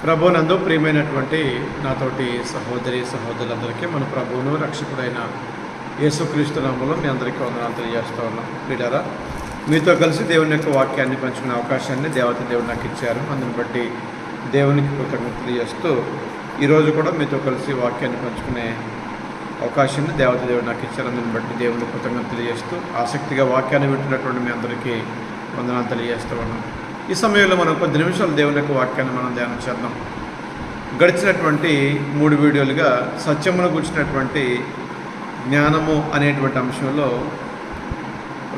ప్రభునందు ప్రియమైనటువంటి నాతోటి సహోదరులందరికీ మన ప్రభువును రక్షకుడైన యేసుక్రీస్తు నామములో మీ అందరికీ వందనాలు తెలియజేస్తూ ఉన్నాం. ప్రియులారా, మీతో కలిసి దేవుని యొక్క వాక్యాన్ని పంచుకునే అవకాశాన్ని దేవుడు నాకు ఇచ్చారు. అందుని బట్టి దేవునికి కృతజ్ఞతలు తెలియజేస్తూ ఈరోజు కూడా మీతో కలిసి వాక్యాన్ని పంచుకునే అవకాశాన్ని దేవుడు నాకు ఇచ్చారు. అందుని బట్టి దేవుని కృతజ్ఞతలు తెలియజేస్తూ ఆసక్తిగా వాక్యాన్ని వింటున్నటువంటి మీ అందరికీ వందనాలు తెలియజేస్తూ ఉన్నాం. ఈ సమయంలో మనం కొద్ది నిమిషాలు దేవుని యొక్క వాక్యాన్ని మనం ధ్యానం చేద్దాం. గడిచినటువంటి 3 వీడియోలుగా సత్యమును గురించినటువంటి జ్ఞానము అనేటువంటి అంశంలో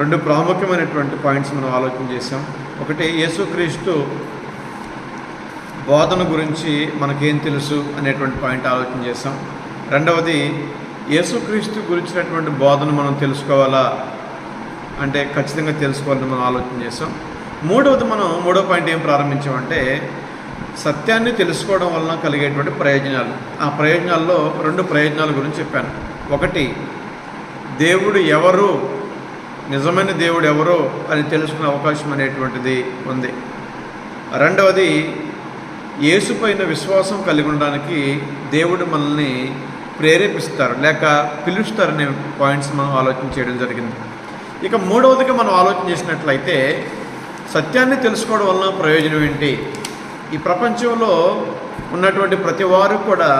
2 ప్రాముఖ్యమైనటువంటి పాయింట్స్ మనం ఆలోచన చేసాం. ఒకటి, యేసుక్రీస్తు బోధన గురించి మనకేం తెలుసు అనేటువంటి పాయింట్ ఆలోచన చేసాం. రెండవది, యేసుక్రీస్తు గురించినటువంటి బోధన మనం తెలుసుకోవాలా అంటే ఖచ్చితంగా తెలుసుకోవాలని మనం ఆలోచన చేసాం. మూడో పాయింట్ ఏం ప్రారంభించామంటే సత్యాన్ని తెలుసుకోవడం వలన కలిగేటువంటి ప్రయోజనాలు. ఆ ప్రయోజనాల్లో 2 ప్రయోజనాల గురించి చెప్పాను. ఒకటి, దేవుడు ఎవరు, నిజమైన దేవుడు ఎవరు అని తెలుసుకునే అవకాశం అనేటువంటిది ఉంది. రెండవది, యేసు పైన విశ్వాసం కలిగి ఉండడానికి దేవుడు మనల్ని ప్రేరేపిస్తారు లేక పిలుస్తారనే పాయింట్స్ మనం ఆలోచన చేయడం జరిగింది. ఇక మూడవదిగా మనం ఆలోచన చేసినట్లయితే సత్యాన్ని తెలుసుకోవడం వలన ప్రయోజనం ఏంటి? ఈ ప్రపంచంలో ఉన్నటువంటి ప్రతి వారు కూడా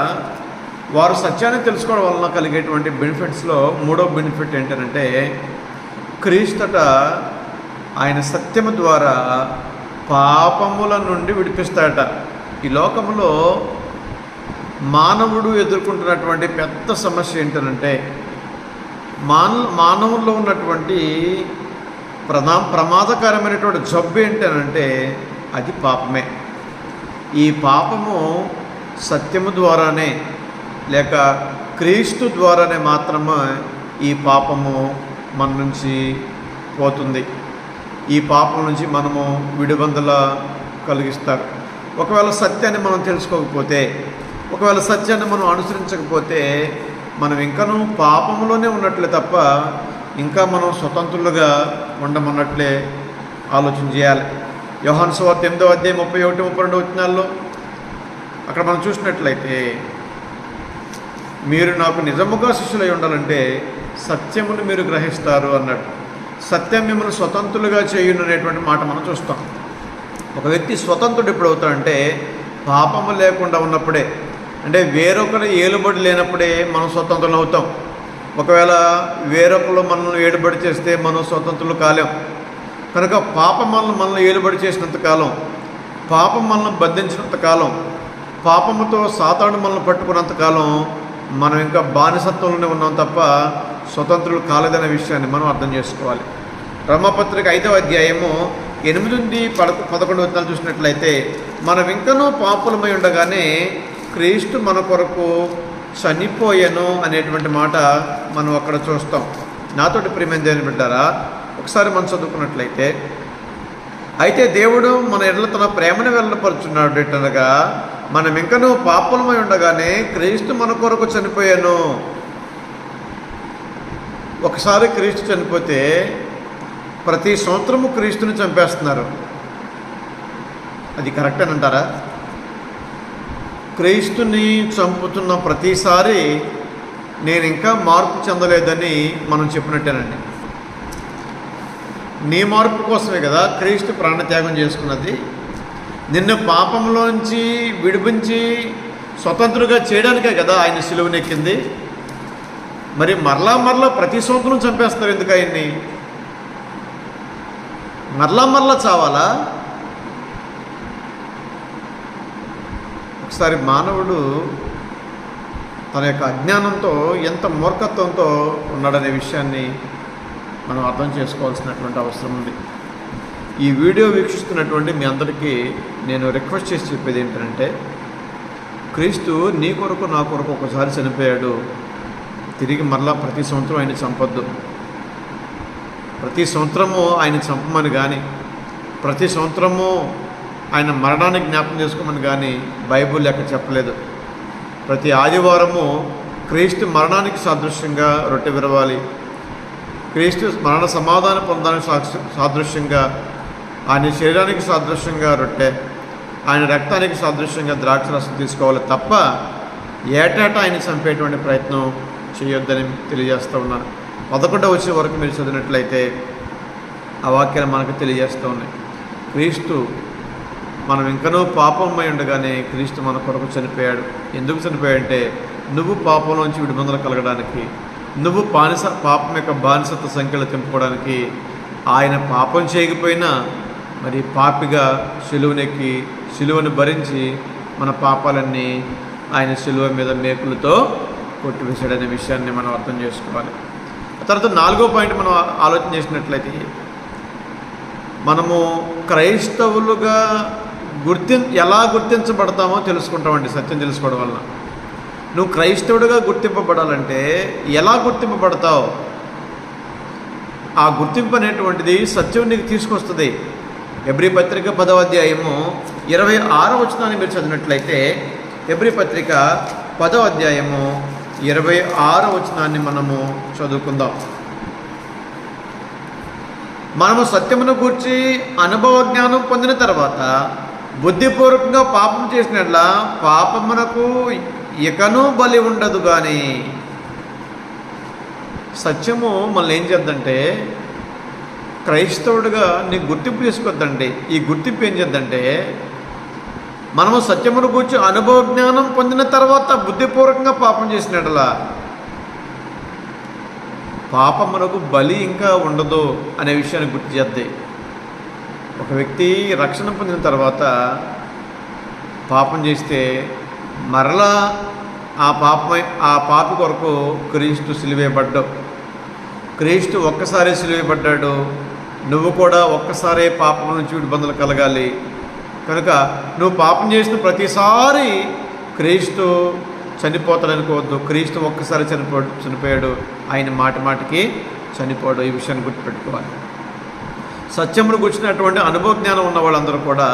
వారు సత్యాన్ని తెలుసుకోవడం వలన కలిగేటువంటి బెనిఫిట్స్లో మూడవ బెనిఫిట్ ఏంటంటే క్రీస్తుట ఆయన సత్యము ద్వారా పాపముల నుండి విడిపిస్తాడట. ఈ లోకంలో మానవుడు ఎదుర్కొంటున్నటువంటి పెద్ద సమస్య ఏంటంటే మానవుల్లో ఉన్నటువంటి ప్రమాదకరమైనటువంటి జబ్బు ఏంటంటే అది పాపమే. ఈ పాపము సత్యము ద్వారానే లేక క్రీస్తు ద్వారానే మాత్రమే ఈ పాపము మన నుంచి పోతుంది. ఈ పాపం నుంచి మనము విడుదల కలిగిస్తారు. ఒకవేళ సత్యాన్ని మనం తెలుసుకోకపోతే, ఒకవేళ సత్యాన్ని మనం అనుసరించకపోతే మనం ఇంకనూ పాపంలోనే ఉన్నట్లే తప్ప ఇంకా మనం స్వతంత్రులుగా ఉండమన్నట్లే ఆలోచన చేయాలి. యోహాను సువార్త 8వ అధ్యాయం 31-32 వచనాల్లో అక్కడ మనం చూసినట్లయితే మీరు నాకు నిజముగా శిష్యులై ఉండాలంటే సత్యమును మీరు గ్రహిస్తారు అన్నట్టు. సత్యం మిమ్మల్ని స్వతంత్రులుగా చేయును అనేటువంటి మాట మనం చూస్తాం. ఒక వ్యక్తి స్వతంత్రుడు ఎప్పుడు అవుతాడంటే పాపము లేకుండా ఉన్నప్పుడే, అంటే వేరొకరి ఏలుబడి లేనప్పుడే మనం స్వతంత్రులు అవుతాం. ఒకవేళ వేరొకరు మనల్ని ఏలుబడి చేస్తే మనం స్వతంత్రులు కాలేం. కనుక పాపం మనల్ని ఏలుబడి చేసినంత కాలం, పాపం మనల్ని బంధించినంత కాలం, పాపముతో సాతాను మనల్ని పట్టుకున్నంత కాలం మనం ఇంకా బానిసత్వంలోనే ఉన్నాం తప్ప స్వతంత్రులు కాలేదనే విషయాన్ని మనం అర్థం చేసుకోవాలి. రోమాపత్రిక 5వ అధ్యాయము 8-11 వచనాలు చూసినట్లయితే మనం ఇంకనూ పాపులమై ఉండగానే క్రీస్తు మన కొరకు చనిపోయాను అనేటువంటి మాట మనం అక్కడ చూస్తాం. నాతోటి ప్రియమైన దేవుని బిడ్డారా, ఒకసారి మనం చదువుకున్నట్లయితే, అయితే దేవుడు మన ఎడల తన ప్రేమను వెల్లపరుచున్నాడు ఎట్లనగా మనం ఇంకనూ పాపులమై ఉండగానే క్రీస్తు మన కొరకు చనిపోయాను. ఒకసారి క్రీస్తు చనిపోతే ప్రతి సంవత్సరము క్రీస్తుని చంపేస్తున్నారు. అది కరెక్ట్ అని అంటారా? క్రీస్తుని చంపుతున్న ప్రతిసారి నేను ఇంకా మార్పు చెందలేదని మనం చెప్పినట్టేనండి. నీ మార్పు కోసమే కదా క్రీస్తు ప్రాణత్యాగం చేసుకున్నది. నిన్ను పాపంలోంచి విడిపించి స్వతంత్రుగా చేయడానికే కదా ఆయన సిలువనెక్కింది. మరి మరలా ప్రతి సంవత్సరం చంపేస్తారు ఎందుకు ఆయన్ని? మరలా చావాలా? ఒకసారి మానవుడు తన యొక్క అజ్ఞానంతో ఎంత మూర్ఖత్వంతో ఉన్నాడనే విషయాన్ని మనం అర్థం చేసుకోవాల్సినటువంటి అవసరం ఉంది. ఈ వీడియో వీక్షిస్తున్నటువంటి మీ అందరికీ నేను రిక్వెస్ట్ చేసి చెప్పేది ఏంటంటే, క్రీస్తు నీ కొరకు నా కొరకు ఒకసారి చనిపోయాడు. తిరిగి మరలా ప్రతి సంవత్సరం ఆయన చంపొద్దు. ప్రతి సంవత్సరము ఆయన చంపమని కానీ, ప్రతి సంవత్సరము ఆయన మరణానికి జ్ఞాపకం చేసుకోమని కానీ బైబిల్ ఎక్కడ చెప్పలేదు. ప్రతి ఆదివారము క్రీస్తు మరణానికి సాదృశ్యంగా రొట్టె విరవాలి. క్రీస్తు మరణ సమాధానం పొందడానికి సాదృశ్యంగా ఆయన శరీరానికి సాదృశ్యంగా రొట్టె, ఆయన రక్తానికి సాదృశ్యంగా ద్రాక్షరసం తీసుకోవాలి తప్ప ఏటాట ఆయన చంపేటువంటి ప్రయత్నం చేయొద్దని తెలియజేస్తూ ఉన్నాను. 11వ వచనం వరకు మీరు చదివినట్లయితే ఆ వాక్యాలు మనకు తెలియజేస్తూ ఉన్నాయి. క్రీస్తు మనం ఇంకనూ పాపమై ఉండగానే క్రీస్తు మన కొరకు చనిపోయాడు. ఎందుకు చనిపోయాడంటే నువ్వు పాపంలోంచి విడుదల కలగడానికి, నువ్వు పాపం యొక్క బానిసత్వ సంఖ్యలు తెంపుకోవడానికి. ఆయన పాపం చేయకపోయినా మరి పాపిగా సిలువనెక్కి సిలువను భరించి మన పాపాలన్నీ ఆయన సిలువ మీద మేకులతో కొట్టివేశాడనే విషయాన్ని మనం అర్థం చేసుకోవాలి. తర్వాత 4వ పాయింట్ మనం ఆలోచన చేసినట్లయితే మనము క్రైస్తవులుగా ఎలా గుర్తించబడతామో తెలుసుకుంటామండి. సత్యం తెలుసుకోవడం వలన నువ్వు క్రైస్తవుడిగా గుర్తింపబడాలంటే ఎలా గుర్తింపబడతావు? ఆ గుర్తింపు అనేటువంటిది సత్యం నీకు తీసుకొస్తుంది. హెబ్రీ పత్రిక 10వ అధ్యాయము 26వ వచనాన్ని మీరు చదివినట్లయితే హెబ్రీ పత్రిక 10వ అధ్యాయము 26వ వచనాన్ని మనము చదువుకుందాం. మనము సత్యమును గూర్చి అనుభవ జ్ఞానం పొందిన తర్వాత బుద్ధిపూర్వకంగా పాపం చేసినట్ల పాపమునకు ఇకనూ బలి ఉండదు. కానీ సత్యము మనల్ని ఏం చేద్దంటే క్రైస్తవుడిగా నీకు గుర్తింపు తీసుకొద్దండి. ఈ గుర్తింపు ఏం చేద్దంటే మనము సత్యమును గూర్చి అనుభవ జ్ఞానం పొందిన తర్వాత బుద్ధిపూర్వకంగా పాపం చేసినట్లా పాపమునకు బలి ఇంకా ఉండదు అనే విషయాన్ని గుర్తు చేద్దాయి. ఒక వ్యక్తి రక్షణ పొందిన తర్వాత పాపం చేస్తే మరలా ఆ పాపి కొరకు క్రీస్తు సిలువేయబడ్డావు. క్రీస్తు ఒక్కసారి సిలువేయబడ్డాడు. నువ్వు కూడా ఒక్కసారే పాపం నుంచి విడుదల కలగాలి. కనుక నువ్వు పాపం చేసిన ప్రతిసారి క్రీస్తు చనిపోతాడనుకోవద్దు. క్రీస్తు ఒక్కసారి చనిపోయాడు. ఆయన మాటికి చనిపోయాడు. ఈ విషయాన్ని గుర్తుపెట్టుకోవాలి. సత్యమును గుర్చినటువంటి అనుభవ జ్ఞానం ఉన్న వాళ్ళందరూ కూడా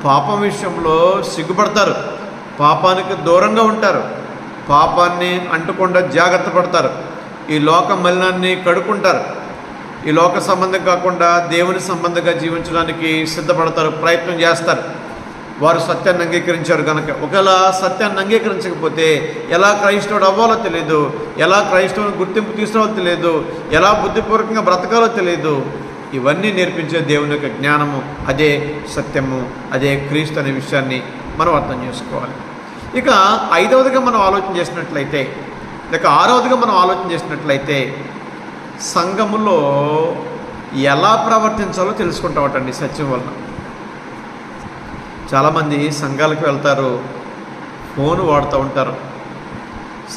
పాపం విషయంలో సిగ్గుపడతారు, పాపానికి దూరంగా ఉంటారు, పాపాన్ని అంటకుండా జాగ్రత్త పడతారు, ఈ లోక మలినాన్ని కడుక్కుంటారు, ఈ లోక సంబంధం కాకుండా దేవుని సంబంధంగా జీవించడానికి సిద్ధపడతారు, ప్రయత్నం చేస్తారు. వారు సత్యాన్ని అంగీకరించారు కనుక. ఒకవేళ సత్యాన్ని అంగీకరించకపోతే ఎలా క్రైస్తవుడు అవ్వాలో తెలియదు, ఎలా క్రైస్తవుని గుర్తింపు తీసుకోవాలో తెలియదు, ఎలా బుద్ధిపూర్వకంగా బ్రతకాలో తెలియదు. ఇవన్నీ నేర్పించే దేవుని యొక్క జ్ఞానము, అదే సత్యము, అదే క్రీస్తు అనే విషయాన్ని మనం అర్థం చేసుకోవాలి. ఇక 5వదిగా మనం ఆలోచన చేసినట్లయితే, లేక 6వదిగా మనం ఆలోచన చేసినట్లయితే సంఘములో ఎలా ప్రవర్తించాలో తెలుసుకుంటామటండి సత్యం వలన. చాలామంది సంఘాలకు వెళ్తారు, ఫోన్ వాడుతూ ఉంటారు,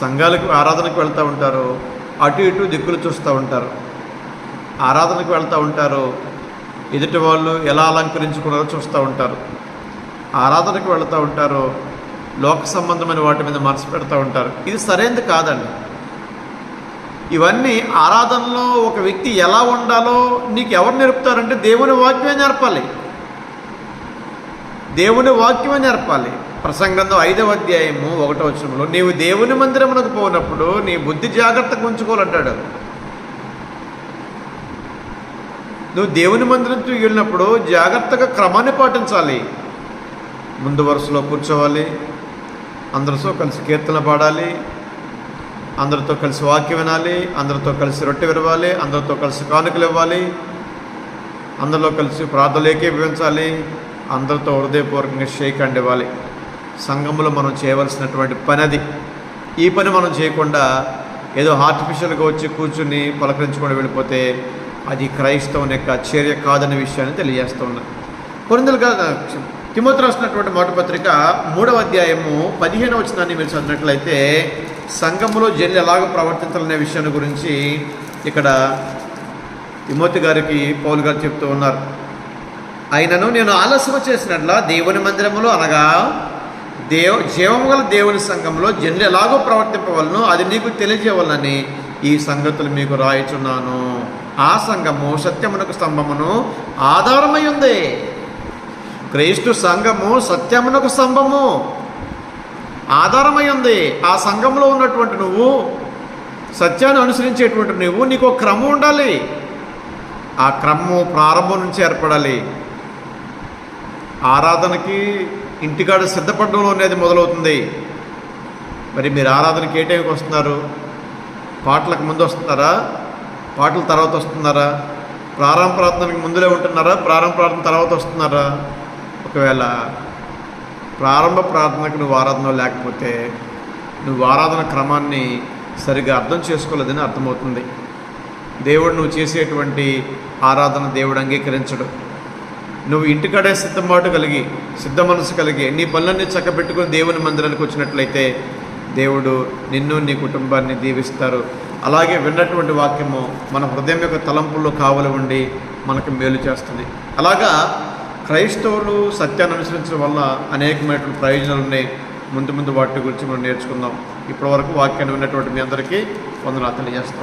సంఘాలకు ఆరాధనకు వెళ్తూ ఉంటారు, అటు ఇటు దిక్కులు చూస్తూ ఉంటారు, ఆరాధనకు వెళ్తూ ఉంటారు, ఎదుటి వాళ్ళు ఎలా అలంకరించుకున్నారో చూస్తూ ఉంటారు, ఆరాధనకు వెళుతూ ఉంటారు, లోక సంబంధమైన వాటి మీద మనసు పెడతా ఉంటారు. ఇది సరైనది కాదండి. ఇవన్నీ ఆరాధనలో ఒక వ్యక్తి ఎలా ఉండాలో నీకు ఎవరు నేర్పుతారంటే దేవుని వాక్యమే నేర్పాలి. దేవుని వాక్యమే నేర్పాలి. ప్రసంగ గ్రంథం 5వ అధ్యాయము 1వ వచనంలో నీవు దేవుని మందిరమునకు పోయినప్పుడు నీ బుద్ధి జాగ్రత్తగా ఉంచుకోవాలంటాడు. నువ్వు దేవుని మందిరంతో వెళ్ళినప్పుడు జాగ్రత్తగా క్రమాన్ని పాటించాలి. ముందు వరుసలో కూర్చోవాలి, అందరితో కలిసి కీర్తన పాడాలి, అందరితో కలిసి వాక్యం వినాలి, అందరితో కలిసి రొట్టె విరవాలి, అందరితో కలిసి కానుకలు ఇవ్వాలి, అందరిలో కలిసి ప్రార్థనలు ఏకీభవించాలి, అందరితో హృదయపూర్వకంగా షేక్ హ్యాండ్ ఇవ్వాలి. సంఘంలో మనం చేయవలసినటువంటి పని అది. ఈ పని మనం చేయకుండా ఏదో ఆర్టిఫిషియల్గా వచ్చి కూర్చుని పలకరించుకొని వెళ్ళిపోతే అది క్రైస్తవుని యొక్క చర్య కాదనే విషయాన్ని తెలియజేస్తూ ఉన్నాను. కొరింథీయులకు తిమోతి రాసినటువంటి మొదటి పత్రిక 3వ అధ్యాయము 15వ వచనాన్ని మీరు చదివినట్లయితే సంఘములో జనులు ఎలాగ ప్రవర్తించాలనే విషయాన్ని గురించి ఇక్కడ తిమోతి గారికి పౌలు గారు చెప్తూ ఉన్నారు. అయినను నేను ఆలస్యం చేసినట్ల దేవుని మందిరములో అనగా జీవము గల దేవుని సంఘంలో జనులు ఎలాగో ప్రవర్తింపవలను అది నీకు తెలియజేయవలనని ఈ సంగతులు మీకు రాయిచున్నాను. ఆ సంఘము సత్యమునకు స్తంభమును ఆధారమై ఉంది. క్రీస్తు సంఘము సత్యమునకు స్తంభము ఆధారమై ఉంది. ఆ సంఘంలో ఉన్నటువంటి నువ్వు, సత్యాన్ని అనుసరించేటువంటి నువ్వు, నీకు ఒక క్రమం ఉండాలి. ఆ క్రమము ప్రారంభం నుంచి ఏర్పడాలి. ఆరాధనకి ఇంటికాడ సిద్ధపడడంలోనే అది మొదలవుతుంది. మరి మీరు ఆరాధనకి ఏ టైంకి వస్తున్నారు? పాటలకు ముందు వస్తున్నారా? పాటల తర్వాత వస్తున్నారా? ప్రారంభ ప్రార్థనకి ముందులే ఉంటున్నారా? ప్రారంభ ప్రార్థన తర్వాత వస్తున్నారా? ఒకవేళ ప్రారంభ ప్రార్థనకు నువ్వు ఆరాధన లేకపోతే నువ్వు ఆరాధన క్రమాన్ని సరిగా అర్థం చేసుకోలేదని అర్థమవుతుంది. దేవుడు నువ్వు చేసేటువంటి ఆరాధన దేవుడు అంగీకరించడు. నువ్వు ఇంటికాడే సిద్ధపాటు కలిగి, సిద్ధ మనసు కలిగి నీ పనులన్నీ చక్కబెట్టుకుని దేవుని మందిరానికి వచ్చినట్లయితే దేవుడు నిన్ను నీ కుటుంబాన్ని దీవిస్తారు. అలాగే విన్నటువంటి వాక్యము మన హృదయం యొక్క తలంపుల్లో కావలి ఉండి మనకు మేలు చేస్తుంది. అలాగా క్రైస్తవులు సత్యాన్ని అనుసరించడం వల్ల అనేకమైనటువంటి ప్రయోజనాలు ఉన్నాయి. ముందు వాటి గురించి మనం నేర్చుకుందాం. ఇప్పటివరకు వాక్యాన్ని విన్నటువంటి మీ అందరికీ వందనాలు తెలియజేస్తాం.